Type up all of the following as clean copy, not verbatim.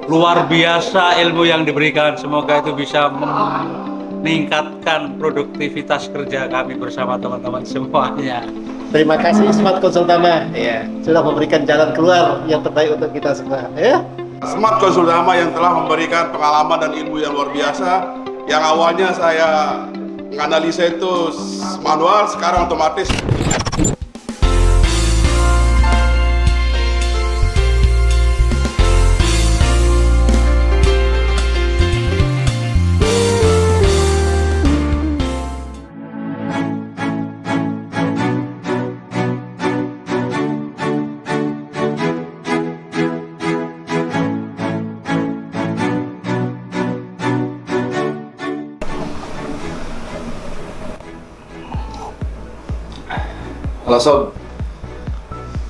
luar biasa ilmu yang diberikan. Semoga itu bisa meningkatkan produktivitas kerja kami bersama teman-teman semuanya. Terima kasih Smart Konsultama ya, sudah memberikan jalan keluar yang terbaik untuk kita semua ya. Smart Konsultama yang telah memberikan pengalaman dan ilmu yang luar biasa. Yang awalnya saya menganalisa itu manual, sekarang otomatis. Halo Sob,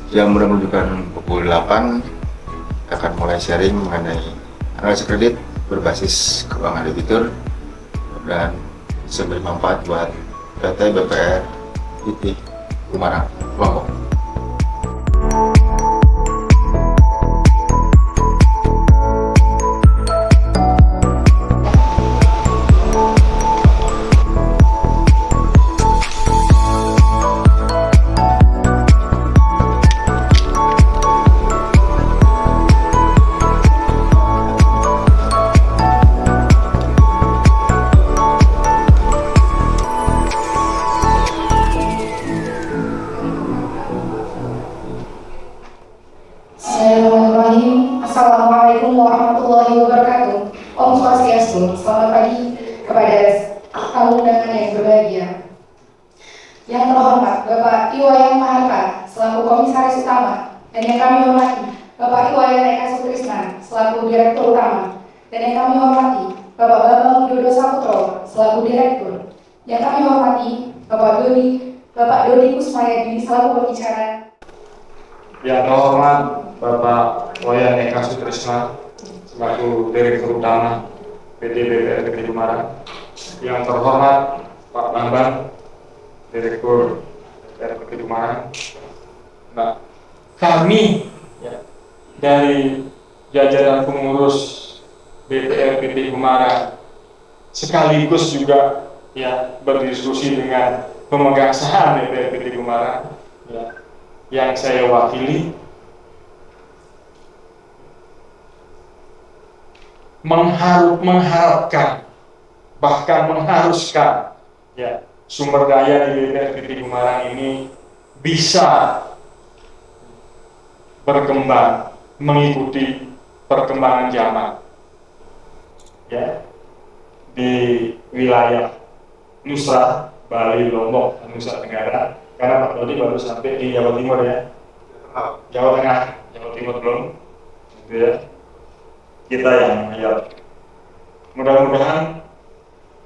jam udah menunjukkan pukul 8 akan mulai sharing mengenai analisa kredit berbasis keuangan debitur dan bisa bermanfaat buat PT BPR PT Gumarang Lombok. Assalamualaikum warahmatullahi wabarakatuh. Om Swastiastu. Selamat pagi kepada tamu undangan yang berbahagia. Yang terhormat Bapak Iwayan Maharta selaku Komisaris Utama, dan yang kami hormati Bapak Iwayan Eka Sutrisna selaku Direktur Utama, dan yang kami hormati Bapak Bambang Widodo Saputro selaku Direktur. Yang kami hormati Bapak Dodi Kusmayadi selaku pembicara. Yang terhormat Bapak Iwayan Eka Sutrisna selaku Direktur Utama PT BPR PT Gumarang. Yang terhormat Pak Bambang, Direktur BPR PT Gumarang. Nah, kami ya, dari jajaran pengurus BPR PT Gumarang sekaligus juga ya berdiskusi dengan pemegang saham BPR PT Gumarang ya, yang saya wakili, mengharapkan bahkan mengharuskan ya sumber daya di BPR PT Gumarang ini bisa berkembang mengikuti perkembangan zaman ya di wilayah Nusa, Bali, Lombok, Nusa Tenggara, karena Pak Dodi baru sampai di Jawa Timur ya, Jawa Tengah, Jawa Timur belum, gitu ya. Kita yang lihat. Mudah-mudahan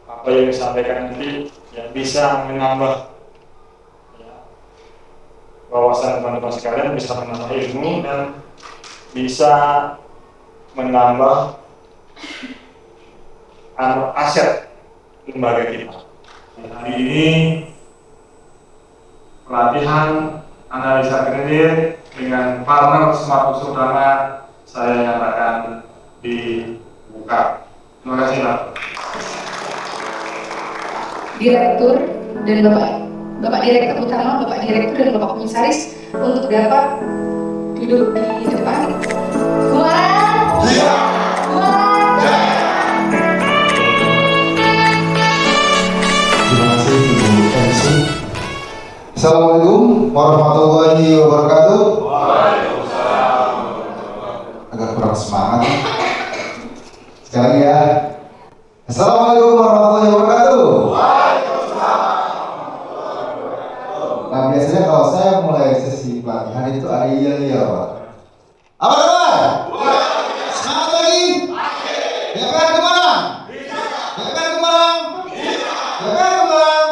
apa yang disampaikan nanti ya bisa menambah ya, wawasan teman-teman sekalian, bisa menambah ilmu dan bisa menambah aset lembaga kita. Hari ini pelatihan analisa kredit dengan partner Smart Konsultama saya nyatakan dibuka. Terima kasih Pak. Direktur dan Bapak Direktur Utama, Bapak Direktur dan Bapak Komisaris untuk dapat duduk di depan. Gumarang! Gumarang! Terima kasih Ibu MC. Assalamualaikum warahmatullahi wabarakatuh. Waalaikumsalam. Agak kurang semangat. Sekali ya. Assalamualaikum warahmatullahi wabarakatuh. Nah biasanya kalau saya mulai sesi pelatihan itu ada iya Pak. Apa kabar? Semangat lagi. BPR Gumarang. BPR Gumarang. BPR Gumarang.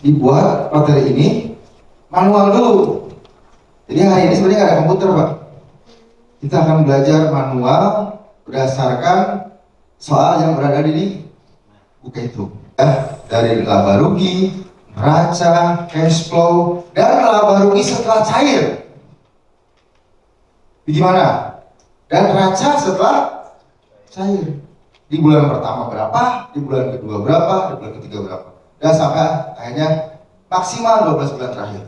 dibuat materi ini manual dulu. Jadi hari ini sebenarnya nggak ada komputer, Pak. Kita akan belajar manual berdasarkan soal yang berada di buku itu. Dari laba rugi, neraca, cash flow, dan laba rugi setelah cair. Gimana? Dan neraca setelah cair. Di bulan pertama berapa, di bulan kedua berapa, di bulan ketiga berapa. Dan sampai akhirnya maksimal 12 bulan terakhir.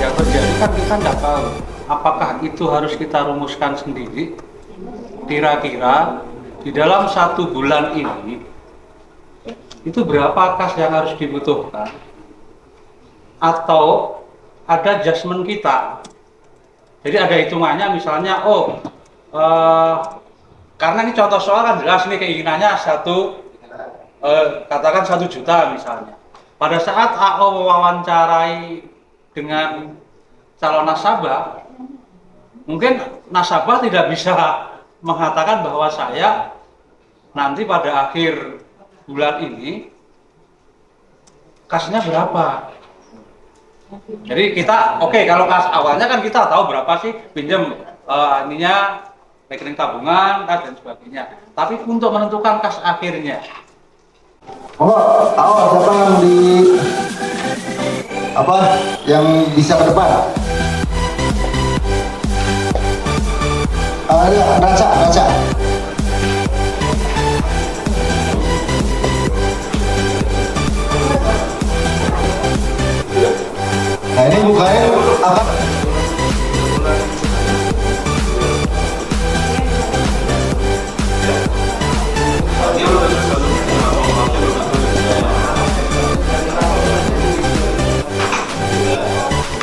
Yang terjadi kan kita nggak tahu apakah itu harus kita rumuskan sendiri. Kira-kira di dalam 1 bulan ini itu berapa kas yang harus dibutuhkan, atau ada adjustment kita. Jadi ada hitungannya, misalnya karena ini contoh soal kan jelas nih keinginannya katakan 1 juta misalnya. Pada saat AO mewawancarai dengan calon nasabah, mungkin nasabah tidak bisa mengatakan bahwa saya nanti pada akhir bulan ini kasnya berapa. Jadi kita kalau kas awalnya kan kita tahu berapa sih pinjam ininya, rekening tabungan dan sebagainya. Tapi untuk menentukan kas akhirnya, Siapa yang bisa ke depan? Raca. Nah ini bukain apa?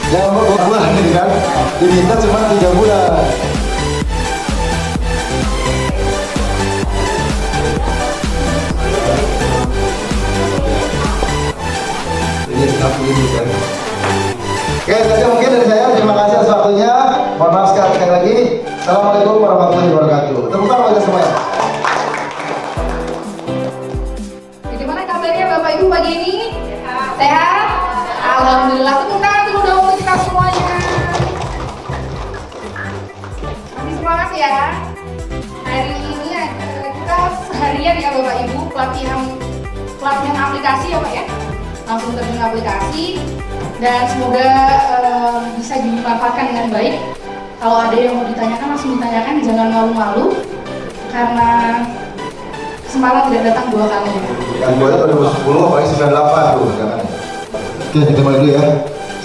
Jangan bulan ini kan, diminta cuma 3 bulan. Oke, saja mungkin dari saya. Terima kasih atas waktunya. Mohon maaf sekali lagi. Assalamualaikum warahmatullahi wabarakatuh. Tepuk tangan bagi semuanya. Bagaimana kabarnya Bapak Ibu pagi ini? Sehat? Alhamdulillah. Tepuk tangan dulu dong untuk kita semuanya. Masih semangat ya. Hari ini kita seharian ya Bapak Ibu pelatihan aplikasi ya Pak ya. Langsung terjun aplikasi dan semoga bisa dimanfaatkan dengan baik. Kalau ada yang mau ditanyakan langsung ditanyakan, jangan malu-malu karena kesempatan tidak datang 2 kali. Yang buatnya 2010 apalagi 98 tuh jangan. Oke, kita mulai dulu ya.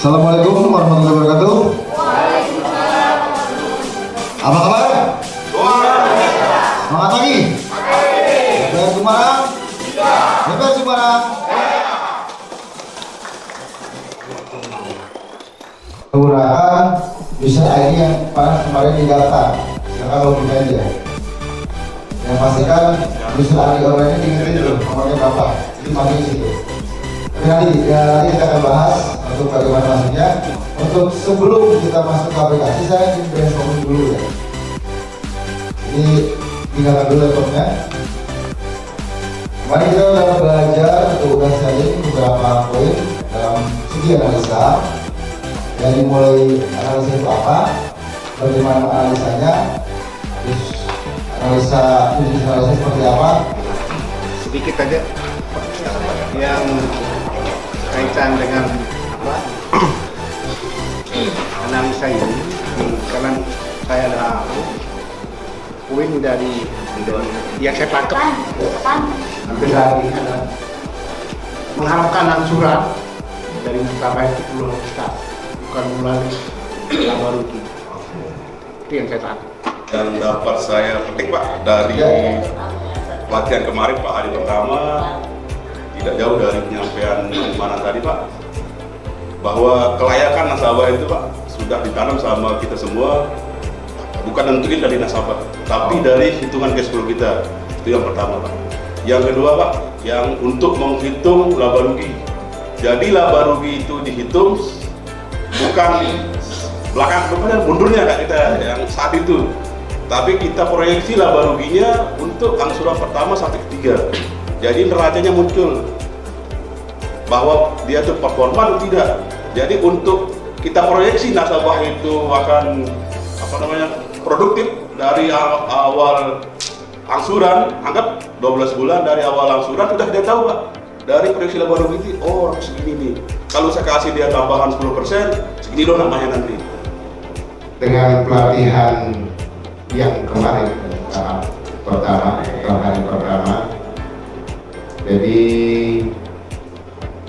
Assalamualaikum warahmatullahi wabarakatuh. Waalaikumsalam. Apa kabar? Semangat lagi. DPR Semarang. DPR Semarang. Menggunakan user ID yang kemarin didata, silakan login aja. Yang pastikan user ID online ini diingetin dulu nomornya berapa, itu masih di situ. Tapi nanti kita akan bahas untuk bagaimana masuknya. Untuk sebelum kita masuk ke aplikasi, saya ingin brainstorming dulu ya. Jadi tinggalkan dulu laptopnya. Kemarin kita sudah belajar untuk udah sharing beberapa poin dalam segi analisa. Dari mulai analisa itu apa, bagaimana analisanya, terus analisa seperti apa. Sedikit aja. yang kaitan dengan apa analisa ini, karena saya adalah poin dari yang saya tangkap hampir hari ini adalah mengharapkan angsuran dari nasabah itu perlu kita, bukan melalui laba rugi. Itu yang saya tangkap. Dan dapat saya petik Pak dari pelatihan kemarin Pak, hari pertama tidak jauh dari penyampaian mana tadi Pak, bahwa kelayakan nasabah itu Pak sudah ditanam sama kita semua, bukan nentuin dari nasabah tapi dari hitungan cash flow kita. Itu yang pertama Pak. Yang kedua Pak, yang untuk menghitung laba rugi, jadi laba rugi itu dihitung bukan belakang mundurnya Kak kita yang saat itu, tapi kita proyeksi laba ruginya untuk angsuran pertama sampai ketiga. Jadi neracanya muncul bahwa dia itu performa atau tidak. Jadi untuk kita proyeksi nasabah itu akan produktif dari awal angsuran, anggap 12 bulan dari awal angsuran sudah dia tahu Pak. Dari proyeksi laba rugi itu, oh segini nih. Kalau saya kasih dia tambahan 10%, segini loh namanya nanti. Dengan pelatihan yang kemarin tahap pertama, hari pertama, jadi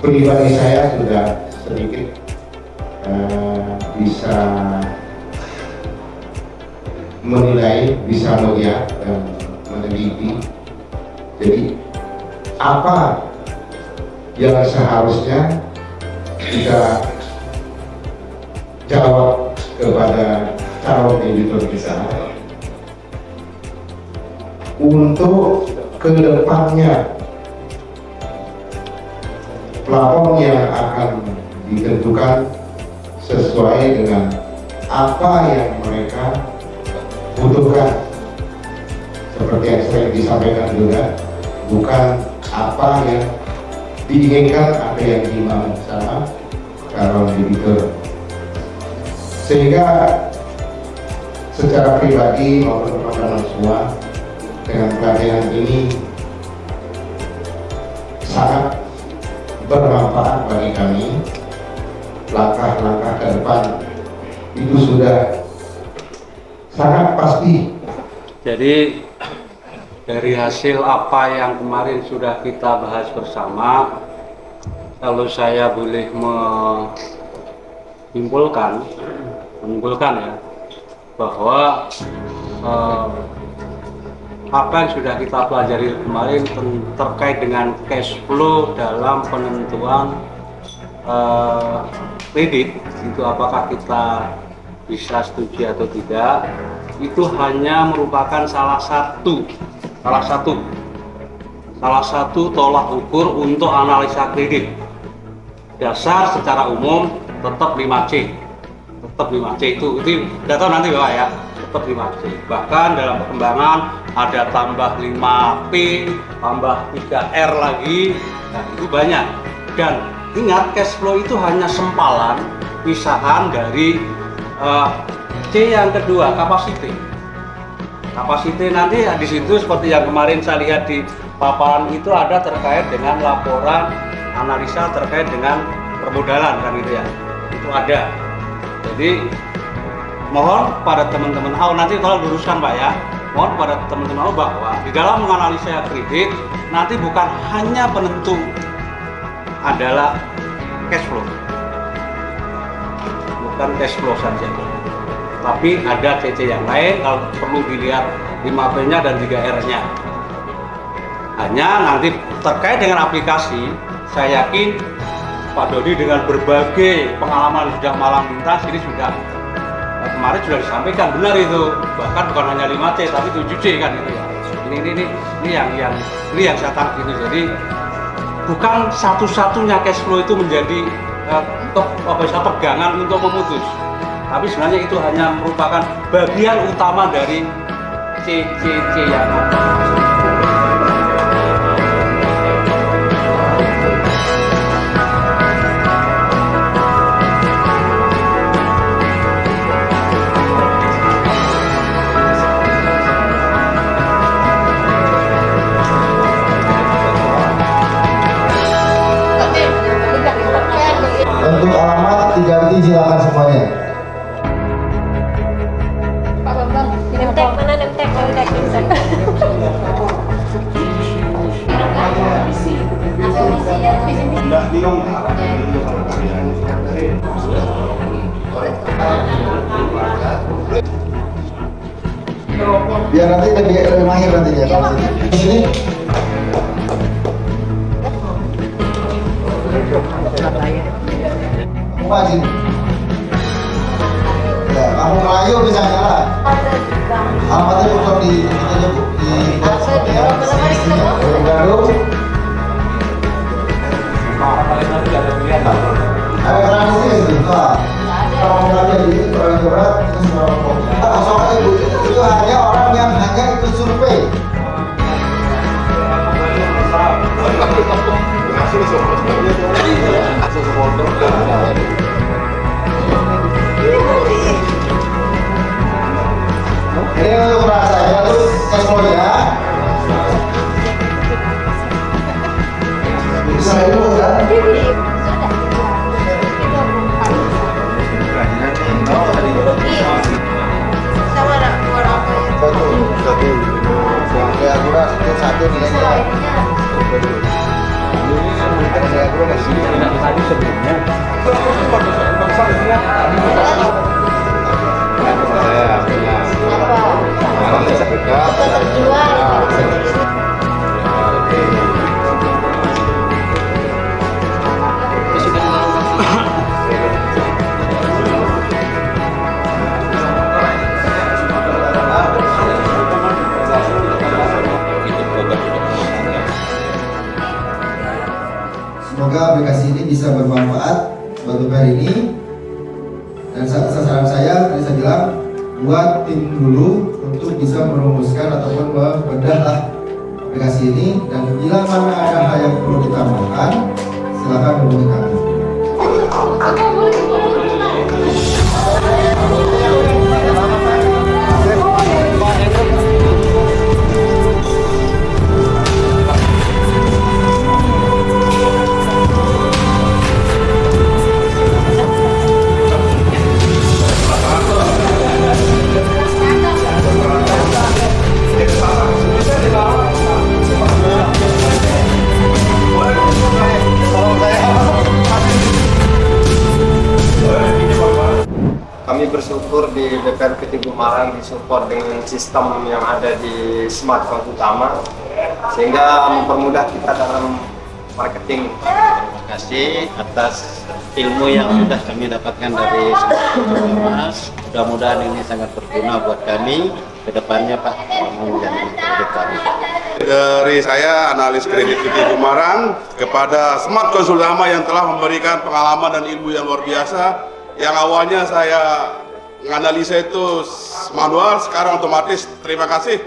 pribadi saya sudah sedikit bisa menilai, bisa melihat dan meneliti. Jadi apa yang seharusnya kita jawab kepada calon editor kita untuk kedepannya plafon yang akan ditentukan sesuai dengan apa yang mereka butuhkan, seperti yang sering disampaikan juga, bukan apa yang diinginkan, apa yang dimau sama calon editor. Sehingga secara pribadi maupun teman-teman semua, dengan pelatihan ini sangat bermanfaat bagi kami. Langkah-langkah ke depan itu sudah sangat pasti. Jadi dari hasil apa yang kemarin sudah kita bahas bersama, kalau saya boleh menyimpulkan ya, bahwa apa yang sudah kita pelajari kemarin terkait dengan cash flow dalam penentuan kredit, itu apakah kita bisa setuju atau tidak, itu hanya merupakan salah satu tolak ukur untuk analisa kredit. Dasar secara umum tetap 5C itu udah tahu nanti Bapak ya, tetap 5C. Bahkan dalam perkembangan ada tambah 5P, tambah 3R lagi, nah itu banyak. Dan ingat, cash flow itu hanya sempalan pisahan dari C yang kedua, kapasiti nanti di situ seperti yang kemarin saya lihat di paparan itu ada terkait dengan laporan analisa terkait dengan permodalan kan gitu ya, itu ada. Jadi mohon pada teman-teman nanti kalau luruskan Pak ya, mohon pada teman-teman bahwa di dalam menganalisa kredit nanti bukan hanya penentu adalah cash flow, bukan cash flow saja, tapi ada CC yang lain kalau perlu dilihat 5P-nya dan 3R-nya. Hanya nanti terkait dengan aplikasi, saya yakin Pak Dodi dengan berbagai pengalaman sudah malang lintas ini sudah kemarin sudah disampaikan benar itu, bahkan bukan hanya 5C tapi 7C kan itu ya. Ini yang saya tangkap itu. Jadi bukan satu-satunya cash flow itu menjadi pegangan untuk memutus, tapi sebenarnya itu hanya merupakan bagian utama dari C yang Biar nanti lebih mahir nantinya kalau sini. Sini. Ya, kamu Melayu misalnya lah. Alamatnya bukan di aja Bu, di Garut. Ada keran di sini, Pak. Kalau mau di kurang berat, itu semua kok. Soalnya Ibu, itu hanya orang yang hanya ikut survei. Ini untuk rasanya tuh cashflow ya. Bisa dulu kan? Satu nilainya. Tadi sebelumnya. Semoga aplikasi ini bisa bermanfaat buat BPR ini. Dan saran saya tadi saya bilang buat tim dulu untuk bisa merumuskan ataupun membedah aplikasi ini, dan bila mana ada hal yang perlu ditambahkan silakan hubungi kami. Kami bersyukur di BPR PT Gumarang disupport dengan sistem yang ada di smartphone utama, sehingga mempermudah kita dalam marketing. Terima kasih atas ilmu yang sudah kami dapatkan dari Mas. Mudah-mudahan ini sangat berguna buat kami ke depannya, Pak, menjadi kredit kami. Dari saya, analis kredit PT Gumarang, kepada Smart Konsultama yang telah memberikan pengalaman dan ilmu yang luar biasa. Yang awalnya saya menganalisa itu manual, sekarang otomatis. Terima kasih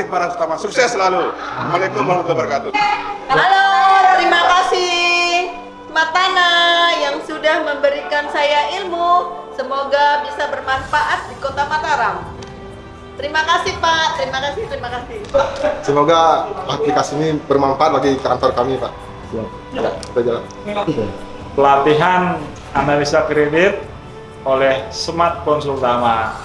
para pertama. Sukses selalu. Assalamualaikum warahmatullahi wabarakatuh. Halo, terima kasih Matana yang sudah memberikan saya ilmu. Semoga bisa bermanfaat di Kota Mataram. Terima kasih Pak, terima kasih. Semoga aplikasi ini bermanfaat bagi kantor kami, Pak. Kita jalan. Pelatihan analisa kredit oleh Smart Konsultama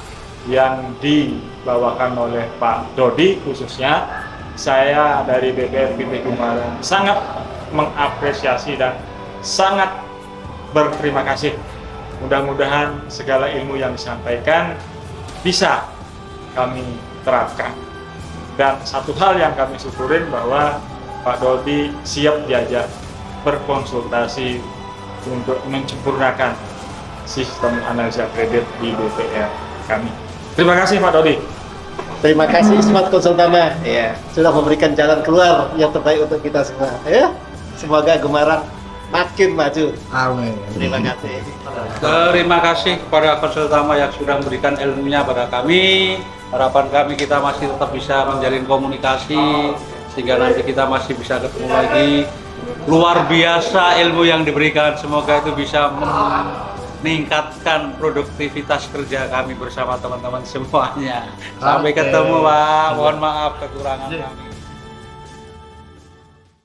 yang dibawakan oleh Pak Dodi khususnya. Saya dari BPR PT Gumarang sangat mengapresiasi dan sangat berterima kasih. Mudah-mudahan segala ilmu yang disampaikan bisa kami terapkan. Dan satu hal yang kami syukurin bahwa Pak Dodi siap diajak berkonsultasi untuk menyempurnakan sistem analisa kredit di BPR kami. Terima kasih Pak Dodi. Terima kasih Smart Konsultama ya, sudah memberikan jalan keluar yang terbaik untuk kita semua ya. Semoga Gumarang makin maju. Amin. Terima kasih. Terima kasih kepada konsultama yang sudah memberikan ilmunya pada kami. Harapan kami kita masih tetap bisa menjalin komunikasi sehingga nanti kita masih bisa ketemu lagi. Luar biasa ilmu yang diberikan, semoga itu bisa meningkatkan produktivitas kerja kami bersama teman-teman semuanya. Sampai ketemu Pak, mohon maaf kekurangan kami.